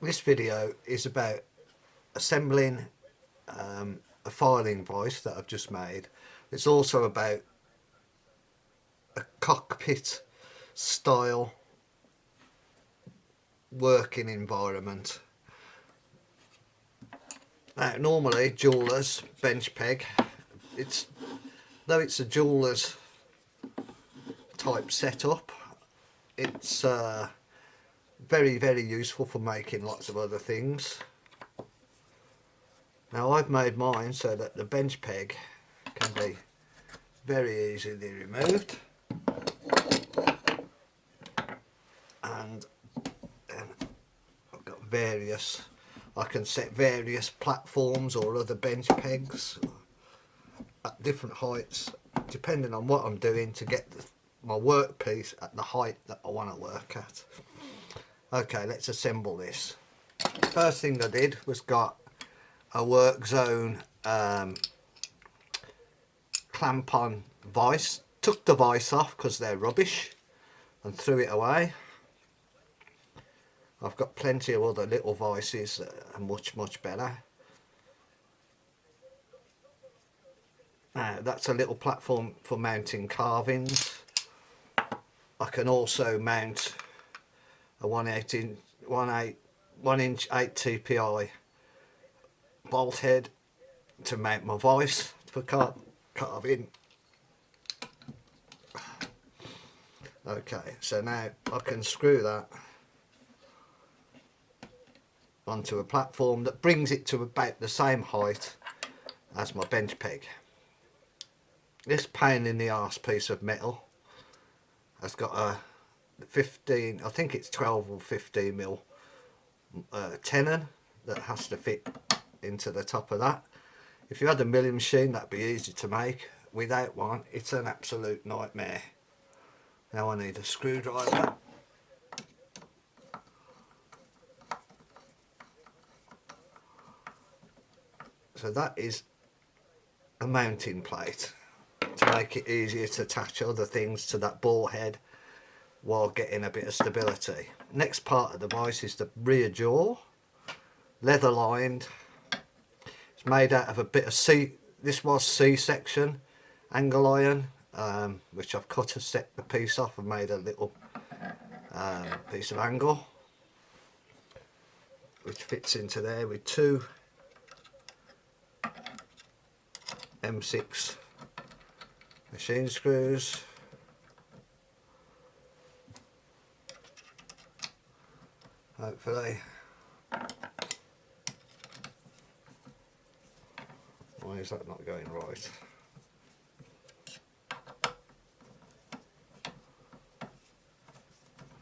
This video is about assembling a filing voice that I've just made. It's also about a cockpit style working environment. Now, normally jewelers bench peg. Though it's a jewelers type setup, it's very useful for making lots of other things. Now I've made mine so that the bench peg can be very easily removed, and I've got various, I can set various platforms or other bench pegs at different heights depending on what I'm doing to get my workpiece at the height that I want to work at. Okay, let's assemble this. First thing I did was got a work zone clamp on vice, took the vice off because they're rubbish and threw it away. I've got plenty of other little vices that are much better. Now that's a little platform for mounting carvings. I can also mount a 1 inch 8 TPI bolt head to mount my vice for carving. Okay, so now I can screw that onto a platform that brings it to about the same height as my bench peg. This pain in the arse piece of metal has got a 15, I think it's 12 or 15 mil tenon that has to fit into the top of that. If you had a milling machine, that'd be easy to make. Without one, it's an absolute nightmare. Now I need a screwdriver. So that is a mounting plate to make it easier to attach other things to that ball head while getting a bit of stability. Next part of the vice is the rear jaw, leather lined. It's made out of a bit of this was C-section angle iron, which I've cut to set the piece off and made a little piece of angle which fits into there with two M6 machine screws. Hopefully. Why is that not going right?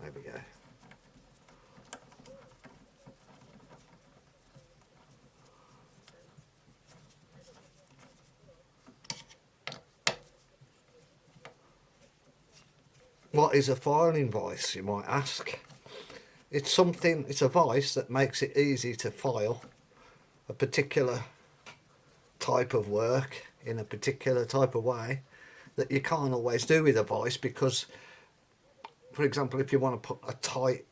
There we go. What is a filing vice, you might ask? It's a vice that makes it easy to file a particular type of work in a particular type of way that you can't always do with a vice, because, for example, if you want to put a tight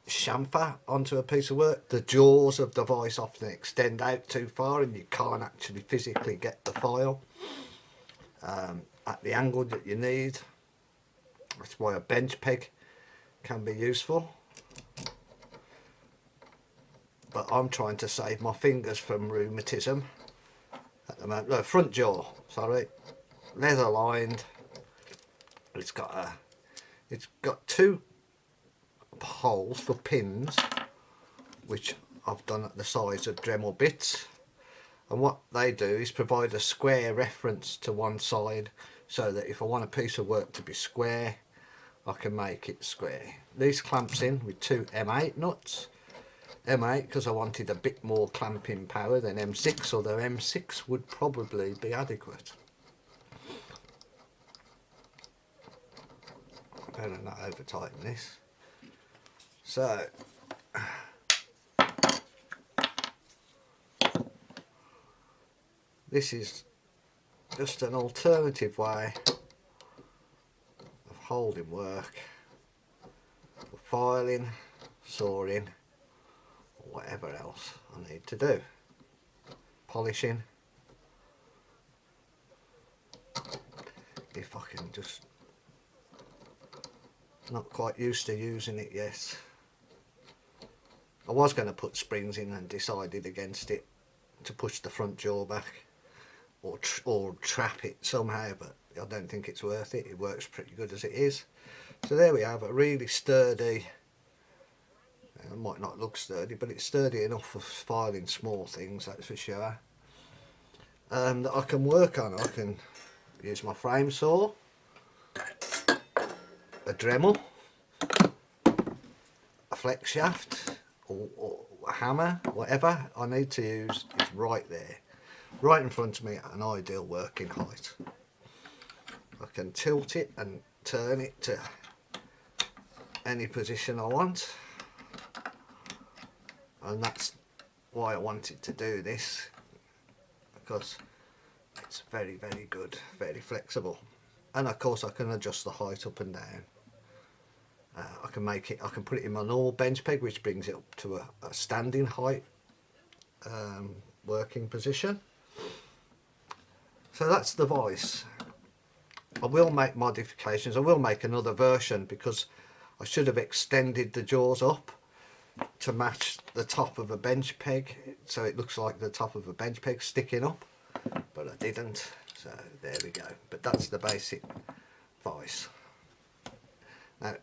chamfer onto a piece of work, the jaws of the vice often extend out too far and you can't actually physically get the file at the angle that you need. That's why a bench peg can be useful. But I'm trying to save my fingers from rheumatism at the moment. No, front jaw, sorry, leather lined. It's got two holes for pins, which I've done at the size of Dremel bits, and what they do is provide a square reference to one side, so that if I want a piece of work to be square, I can make it square. These clamps in with two M8 nuts. M8 because I wanted a bit more clamping power than M6, although M6 would probably be adequate. Better not over tighten this. So this is just an alternative way of holding work, for filing, sawing whatever else I need to do. Polishing. If I can just, not quite used to using it yet. I was going to put springs in and decided against it to push the front jaw back or trap it somehow, but I don't think it's worth it. It works pretty good as it is. So there we have a really sturdy, it might not look sturdy, but it's sturdy enough for filing small things, that's for sure. That I can work on. I can use my frame saw, a Dremel, a flex shaft, or a hammer, whatever I need to use is right there, right in front of me at an ideal working height. I can tilt it and turn it to any position I want, and that's why I wanted to do this, because it's very, very good, very flexible. And of course I can adjust the height up and down. I can put it in my normal bench peg, which brings it up to a standing height working position. So that's the vice. I will make modifications. I will make another version because I should have extended the jaws up to match the top of a bench peg, so it looks like the top of a bench peg sticking up, but I didn't, so there we go. But that's the basic vice. Now,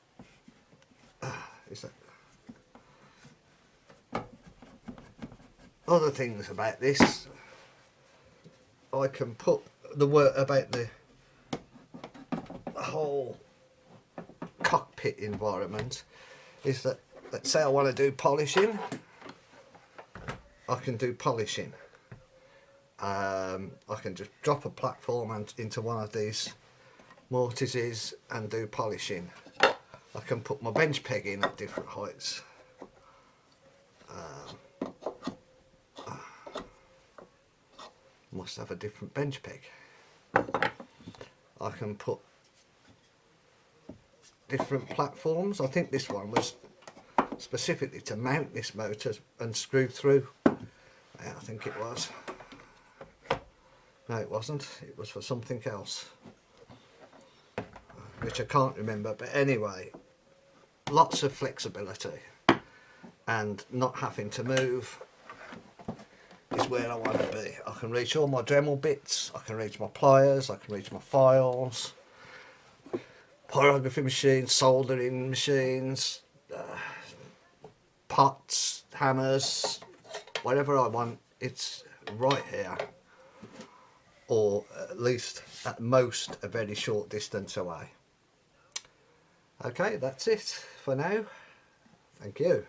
is that other things about this, I can put the word about the whole cockpit environment is that, let's say I want to do polishing, I can do polishing. I can just drop a platform into one of these mortises and do polishing. I can put my bench peg in at different heights. Must have a different bench peg. I can put different platforms. I think this one was specifically to mount this motor and screw through. Yeah, I think it was. No, it wasn't. It was for something else, which I can't remember. But anyway, lots of flexibility and not having to move is where I want to be. I can reach all my Dremel bits, I can reach my pliers, I can reach my files, pyrography machines, soldering machines, pots, hammers, whatever I want, it's right here, or at least at most a very short distance away. Okay, that's it for now. Thank you.